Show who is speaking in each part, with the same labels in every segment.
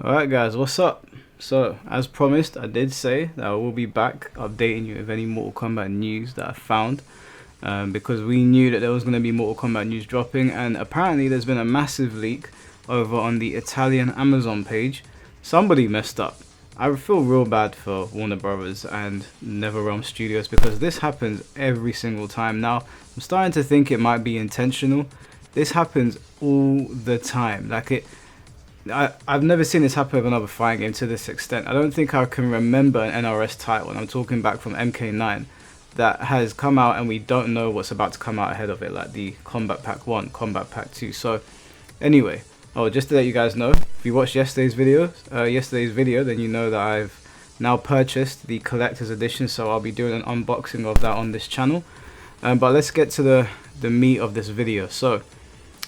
Speaker 1: Alright guys, what's up? So, as promised, I did say that I will be back updating you with any Mortal Kombat news that I found. Because we knew that there was going to be Mortal Kombat news dropping, and apparently there's been a massive leak over on the Italian Amazon page. Somebody messed up. I feel real bad for Warner Brothers and NetherRealm Studios because this happens every single time. Now, I'm starting to think it might be intentional. This happens all the time. I've never seen this happen with another fighting game to this extent. I don't think I can remember an NRS title, and I'm talking back from MK9, that has come out and we don't know what's about to come out ahead of it, like the Kombat Pack 1, Kombat Pack 2. So, anyway, just to let you guys know, if you watched yesterday's video, then you know that I've now purchased the collector's edition, so I'll be doing an unboxing of that on this channel. But let's get to the meat of this video. So,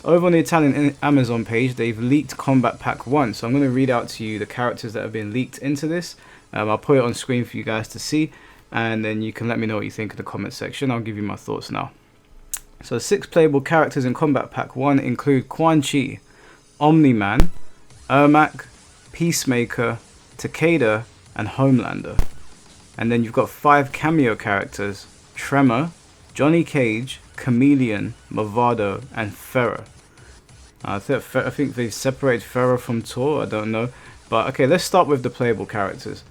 Speaker 1: over on the Italian Amazon page, they've leaked Kombat Pack 1. So I'm going to read out to you the characters that have been leaked into this. I'll put it on screen for you guys to see, and then you can let me know what you think in the comment section. I'll give you my thoughts now. So 6 playable characters in Kombat Pack 1 include Quan Chi, Omni-Man, Ermac, Peacemaker, Takeda, and Homelander. And then you've got 5 cameo characters: Tremor, Johnny Cage, Chameleon, Movado, and Ferrer. I think they separated Ferrer from Tor, I don't know. But okay, let's start with the playable characters.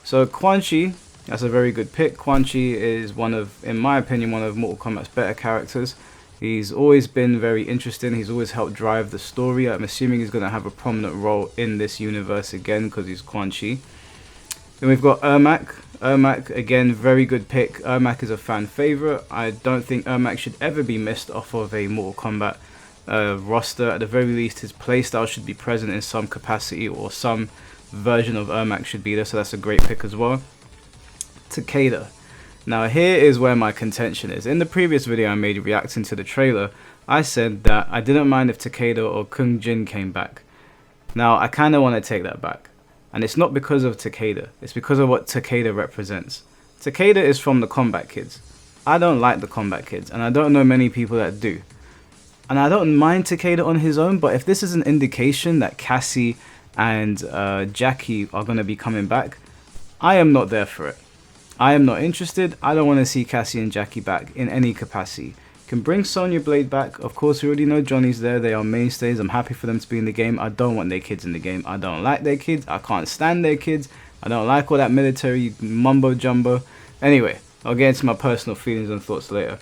Speaker 1: So Quan Chi, that's a very good pick. Quan Chi is in my opinion, one of Mortal Kombat's better characters. He's always been very interesting. He's always helped drive the story. I'm assuming he's going to have a prominent role in this universe again because he's Quan Chi. Then we've got Ermac. Ermac, again, very good pick. Ermac is a fan favorite. I don't think Ermac should ever be missed off of a Mortal Kombat roster. At the very least, his playstyle should be present in some capacity, or some version of Ermac should be there, so that's a great pick as well. Takeda. Now here is where my contention is. In the previous video I made reacting to the trailer, I said that I didn't mind if Takeda or Kung Jin came back. Now I kind of want to take that back. And it's not because of Takeda, it's because of what Takeda represents. Takeda is from the Kombat Kids. I don't like the Kombat Kids, and I don't know many people that do. And I don't mind Takeda on his own, but if this is an indication that Cassie and Jackie are going to be coming back, I am not there for it. I am not interested. I don't want to see Cassie and Jackie back in any capacity. Can bring Sonya Blade back. Of course, we already know Johnny's there. They are mainstays. I'm happy for them to be in the game. I don't want their kids in the game. I don't like their kids. I can't stand their kids. I don't like all that military mumbo jumbo. Anyway, I'll get into my personal feelings and thoughts later.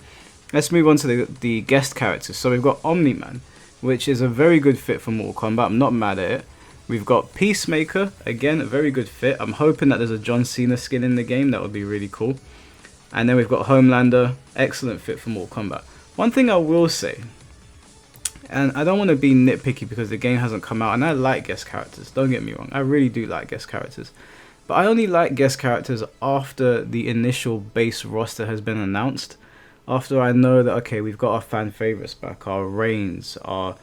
Speaker 1: Let's move on to the guest characters. So we've got Omni-Man, which is a very good fit for Mortal Kombat. I'm not mad at it. We've got Peacemaker, again, a very good fit. I'm hoping that there's a John Cena skin in the game. That would be really cool. And then we've got Homelander, excellent fit for Mortal Kombat. One thing I will say, and I don't want to be nitpicky because the game hasn't come out, and I like guest characters, don't get me wrong, I really do like guest characters. But I only like guest characters after the initial base roster has been announced. After I know that, okay, we've got our fan favorites back, our Reigns, our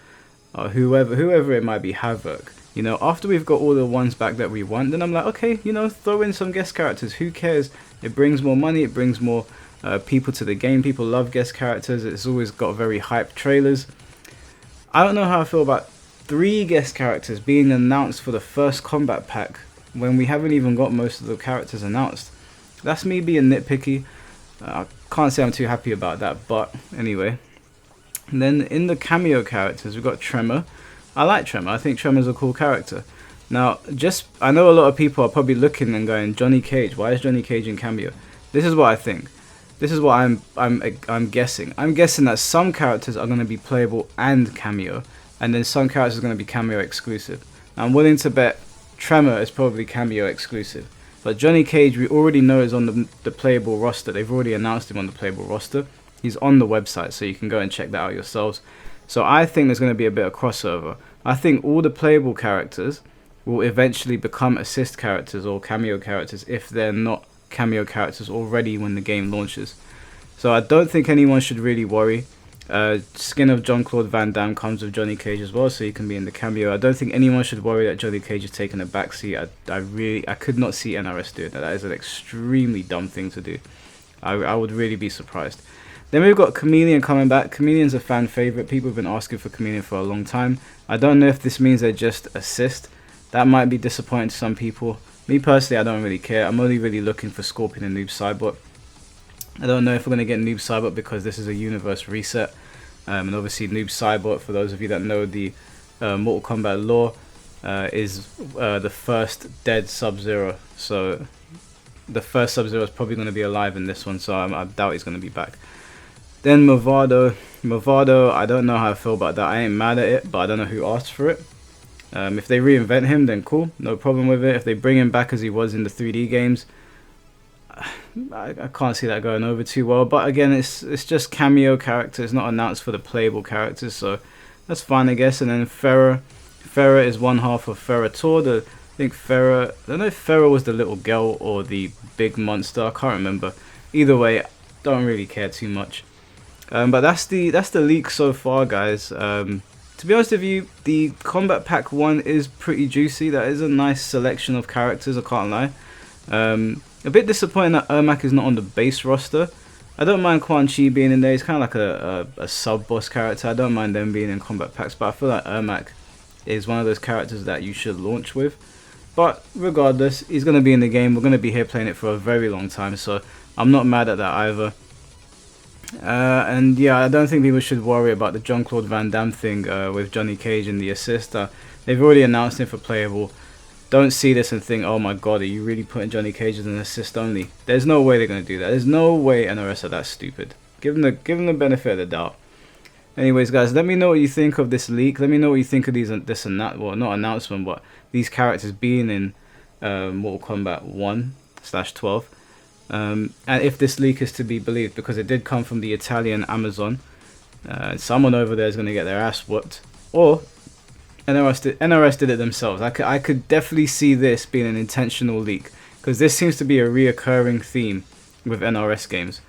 Speaker 1: whoever it might be, Havoc. You know, after we've got all the ones back that we want, then I'm like, okay, you know, throw in some guest characters. Who cares? It brings more money. It brings more people to the game. People love guest characters. It's always got very hyped trailers. I don't know how I feel about 3 guest characters being announced for the first Kombat Pack when we haven't even got most of the characters announced. That's me being nitpicky. I can't say I'm too happy about that, but anyway. And then in the cameo characters, we've got Tremor. I like Tremor. I think Tremor's a cool character. Now, I know a lot of people are probably looking and going, Johnny Cage, why is Johnny Cage in cameo? This is what I think. This is what I'm guessing. I'm guessing that some characters are going to be playable and cameo, and then some characters are going to be cameo exclusive. Now, I'm willing to bet Tremor is probably cameo exclusive. But Johnny Cage, we already know, is on the playable roster. They've already announced him on the playable roster. He's on the website, so you can go and check that out yourselves. So I think there's going to be a bit of crossover. I think all the playable characters will eventually become assist characters or cameo characters if they're not cameo characters already when the game launches. So I don't think anyone should really worry. Skin of Jean-Claude Van Damme comes with Johnny Cage as well, so he can be in the cameo. I don't think anyone should worry that Johnny Cage is taking a backseat. I could not see NRS doing that. That is an extremely dumb thing to do. I would really be surprised. Then we've got Chameleon coming back. Chameleon's a fan favorite. People have been asking for Chameleon for a long time. I don't know if this means they just assist. That might be disappointing to some people. Me personally, I don't really care. I'm only really looking for Scorpion and Noob Saibot. I don't know if we're going to get Noob Saibot because this is a universe reset. And obviously Noob Saibot, for those of you that know the Mortal Kombat lore, is the first dead Sub-Zero. So the first Sub-Zero is probably going to be alive in this one, so I doubt he's going to be back. Then Movado. Movado, I don't know how I feel about that. I ain't mad at it, but I don't know who asked for it. If they reinvent him, then cool, no problem with it. If they bring him back as he was in the 3D games, I can't see that going over too well. But again, it's just cameo characters, not announced for the playable characters, so that's fine, I guess. And then Farah is one half of Ferrator. I think Farah, I don't know if Farah was the little girl or the big monster, I can't remember. Either way, don't really care too much. But that's the leak so far, guys. To be honest with you, the Kombat Pack 1 is pretty juicy. That is a nice selection of characters, I can't lie. A bit disappointing that Ermac is not on the base roster. I don't mind Quan Chi being in there. He's kind of like a sub-boss character. I don't mind them being in Kombat Packs, but I feel like Ermac is one of those characters that you should launch with. But regardless, he's going to be in the game. We're going to be here playing it for a very long time, so I'm not mad at that either. And yeah, I don't think people should worry about the Jean-Claude Van Damme thing with Johnny Cage and the assist. They've already announced him for playable. Don't see this and think, oh my god, are you really putting Johnny Cage as an assist only? There's no way they're going to do that. There's no way NRS are that stupid. Give them the benefit of the doubt. Anyways, guys, let me know what you think of this leak. Let me know what you think of this and that. Well, not announcement, but these characters being in Mortal Kombat 1/12. And if this leak is to be believed, because it did come from the Italian Amazon, someone over there is going to get their ass whooped, or NRS did it themselves. I could definitely see this being an intentional leak, because this seems to be a reoccurring theme with NRS games.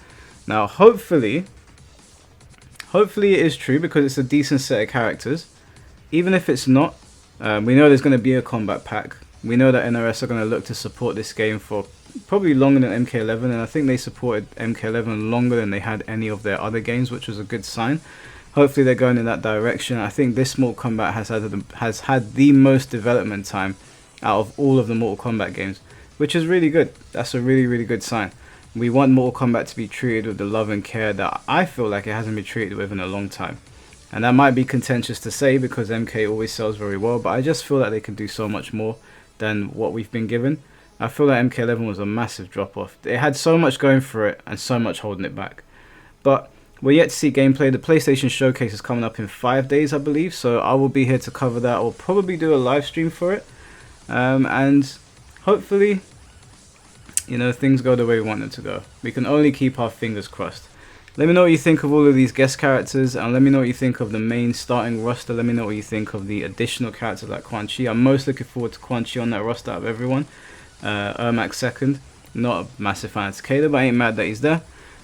Speaker 1: Now, hopefully it is true, because it's a decent set of characters. Even if it's not, we know there's going to be a combat pack. We know that NRS are going to look to support this game for probably longer than MK11, and I think they supported MK11 longer than they had any of their other games, which was a good sign. Hopefully they're going in that direction. I think this Mortal Kombat has had the most development time out of all of the Mortal Kombat games, which is really good. That's a really, really good sign. We want Mortal Kombat to be treated with the love and care that I feel like it hasn't been treated with in a long time. And that might be contentious to say, because MK always sells very well, but I just feel like they can do so much more than what we've been given. I feel like MK11 was a massive drop-off. It had so much going for it and so much holding it back. But we're yet to see gameplay. The PlayStation Showcase is coming up in 5 days, I believe, so I will be here to cover that. I'll probably do a live stream for it. And hopefully, you know, things go the way we want them to go. We can only keep our fingers crossed. Let me know what you think of all of these guest characters, and let me know what you think of the main starting roster. Let me know what you think of the additional characters like Quan Chi. I'm most looking forward to Quan Chi on that roster out of everyone. Ermac second. Not a massive fan of Takeda, but I ain't mad that he's there.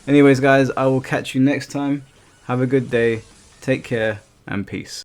Speaker 1: Anyways, guys, I will catch you next time. Have a good day. Take care, and peace.